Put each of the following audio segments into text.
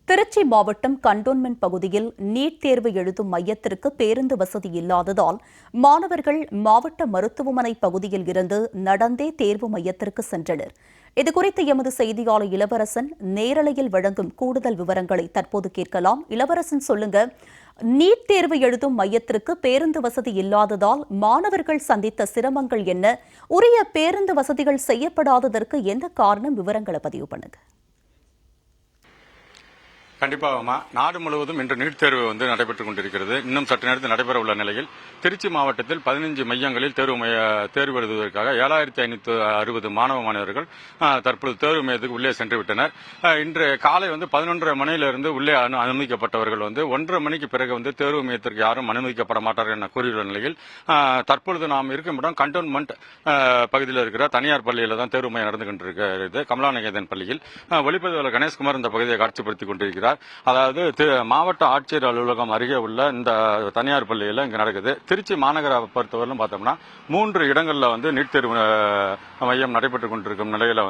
திருச்சி மாவட்டம் கண்டோன்மென்ட் பகுதியில் நீட் தேர்வு எழுதும் மையத்திற்கு பேருந்து வசதி இல்லாததால் மாணவர்கள் மாவட்ட மருத்துவமனை பகுதியில் இருந்து நடந்தே தேர்வு மையத்திற்கு சென்றனர். இதுகுறித்து எமது செய்தியாளர் இளவரசன் நேரலையில் வழங்கும் கூடுதல் விவரங்களை தற்போது கேட்கலாம். இளவரசன், சொல்லுங்க. நீட் தேர்வு எழுதும் மையத்திற்கு பேருந்து வசதி இல்லாததால் மாணவர்கள் சந்தித்த சிரமங்கள் என்ன? உரிய பேருந்து வசதிகள் செய்யப்படாததற்கு என்ன காரணம்? விவரங்களை பதிவு பண்ணுங்க. கண்டிப்பாக நாடு முழுவதும் இன்று நீட் தேர்வு நடைபெற்றுக் கொண்டிருக்கிறது. இன்னும் சற்று நேரத்தில் நடைபெற உள்ள நிலையில் திருச்சி மாவட்டத்தில் 15 மையங்களில் தேர்வு எழுதுவதற்காக 7560 மாணவர்கள் தற்போது தேர்வு மையத்துக்கு உள்ளே சென்று விட்டனர். இன்று காலை 11:30 மணியிலிருந்து உள்ளே அனுமதிக்கப்பட்டவர்கள் 1:30 மணிக்கு பிறகு தேர்வு மையத்திற்கு யாரும் அனுமதிக்கப்பட மாட்டார்கள் என கூறியுள்ள நிலையில் தற்பொழுது நாம் இருக்கும் இடம் கண்டோன்மென்ட் பகுதியில் இருக்கிற தனியார் பள்ளியில் தான் தேர்வு மையம் நடந்து கொண்டிருக்கிறது. கமலாநிகேதன் பள்ளியில் ஒளிப்பதிவாளர் கணேஷ்குமார் இந்த பகுதியை காட்சிப்படுத்திக் கொண்டிருக்கிறார். அதாவது மாவட்ட ஆட்சியர் அலுவலகம் அருகே உள்ள இந்த தனியார் பள்ளியில் இங்கு நடக்குது. திருச்சி மாநகர பொறுத்தவரையிலும் பார்த்தோம்னா 3 இடங்களில் நீட் தேர்வு மையம் நடைபெற்றுக் கொண்டிருக்கும் நிலையில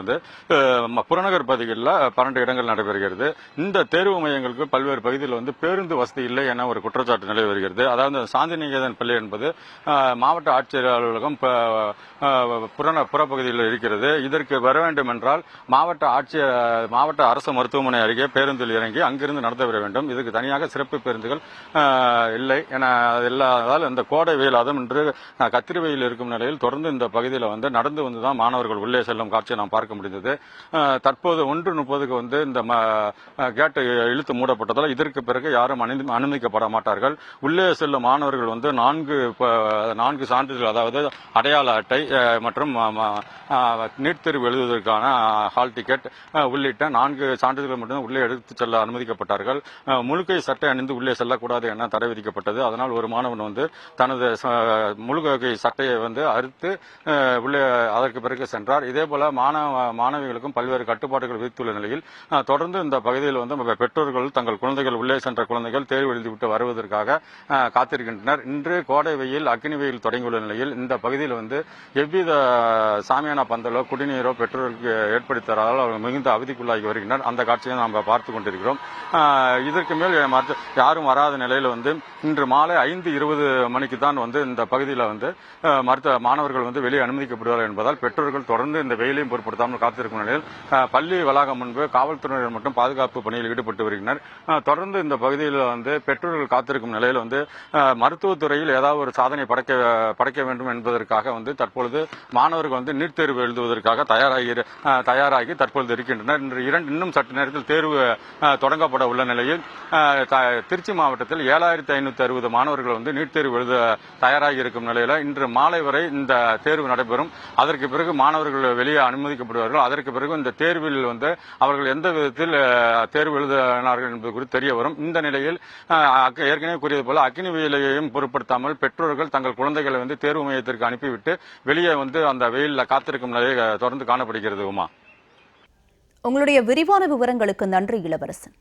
புறநகர் பகுதிகளில் 12 இடங்கள் நடைபெறுகிறது. இந்த தேர்வு மையங்களுக்கு பல்வேறு பகுதியில் பேருந்து வசதி இல்லை என ஒரு குற்றச்சாட்டு நிலை வருகிறது. அதாவது சாந்திநிகேதன் பள்ளி என்பது மாவட்ட ஆட்சியர் அலுவலகம் புறப்பகுதியில் இருக்கிறது. இதற்கு வர வேண்டும் என்றால் மாவட்ட அரசு மருத்துவமனை அருகே பேருந்தில் இறங்கி அங்கிருந்து நடந்து வர வேண்டும். இதுக்கு தனியாக சிறப்பு பேருந்துகள் இல்லை என இல்லாததால் இந்த கோடை வெயில் அதுவும் இன்று கத்திரி வெயில் இருக்கும் நிலையில் தொடர்ந்து இந்த பகுதியில் நடந்து வந்துதான் மாணவர்கள் உள்ளே செல்லும் காட்சியை நாம் பார்க்க முடிந்தது. தற்போது 1:30க்கு இந்த கேட் இழுத்து மூடப்பட்டதால் இதற்கு பிறகு யாரும் அனுமதிக்கப்பட மாட்டார்கள். உள்ளே செல்லும் மாணவர்கள் 4 சான்றிதழ், அதாவது அடையாள அட்டை மற்றும் நீட் தேர்வு எழுதுவதற்கான ஹால் டிக்கெட் உள்ளிட்ட 4 சான்றிதழ்கள் மட்டும் உள்ளே எடுத்துச் செல்ல அனுமதிக்கப்பட்டார்கள். முழுக்கை சட்டை அணிந்து உள்ளே செல்லக்கூடாது என தடை விதிக்கப்பட்டது. அதனால் ஒரு மாணவன் தனது முழுக்கை சட்டையை அறுத்து உள்ளே அதற்கு பிறகு சென்றார். இதேபோல மாணவிகளுக்கும் பல்வேறு கட்டுப்பாடுகள் விதித்துள்ள நிலையில் தொடர்ந்து இந்த பகுதியில் பெற்றோர்கள் தங்கள் குழந்தைகள் உள்ளே சென்ற குழந்தைகள் தேர்வு எழுதிவிட்டு வருவதற்காக காத்திருக்கின்றனர். இன்று கோடை வெயில் அக்னி வெயில் தொடங்கியுள்ள நிலையில் இந்த பகுதியில் எவ்வித சாமியானா பந்தலோ குடிநீரோ பெற்றோருக்கு ஏற்படுத்தால் அவர்கள் மிகுந்த அவதிக்குள்ளாகி வருகின்றனர். அந்த காட்சியை நாம் பார்த்துக் கொண்டிருக்கிறோம். இதற்கு மேல் யாரும் வராத நிலையில் இன்று மாலை 5:20 மணிக்கு தான் இந்த பகுதியில் மாணவர்கள் வெளியே அனுமதிக்கப்படுவார்கள் என்பதால் பெற்றோர்கள் தொடர்ந்து இந்த வெயிலையும் பொருட்படுத்தாமல் காத்திருக்கும் நிலையில் பள்ளி வளாகம் முன்பு காவல்துறையினர் மட்டும் பாதுகாப்பு பணியில் ஈடுபட்டு வருகின்றனர். தொடர்ந்து இந்த பகுதியில் பெற்றோர்கள் காத்திருக்கும் நிலையில் மருத்துவத்துறையில் ஏதாவது ஒரு சாதனை படைக்க வேண்டும் என்பதற்காக தற்பொழுது மாணவர்கள் நீட் தேர்வு எழுதுவதற்காக தயாராகி தற்பொழுது இருக்கின்றனர். இன்னும் சற்று நேரத்தில் தேர்வு தொடங்கப்பட உள்ள நிலையில் திருச்சி மாவட்டத்தில் 7560 மாணவர்கள் நீட் தேர்வு எழுத தயாராகி இருக்கும் நிலையில் இன்று மாலை வரை இந்த தேர்வு நடைபெறும். அதற்கு பிறகு மாணவர்கள் வெளியே அனுமதிக்கப்படுவார்கள். அதற்கு பிறகு இந்த தேர்வில் அவர்கள் எந்த விதத்தில் தேர்வு எழுதினார்கள் என்பது குறித்து தெரிய வரும். இந்த நிலையில் ஏற்கனவே கூறியது போல அக்னி வெயிலையும் பொருட்படுத்தாமல் பெற்றோர்கள் தங்கள் குழந்தைகளை தேர்வு மையத்திற்கு அனுப்பிவிட்டு வெளியே அந்த வெயிலில் காத்திருக்கும் நிலை தொடர்ந்து காணப்படுகிறது. உங்களுடைய விரிவான விவரங்களுக்கு நன்றி இளவரசன்.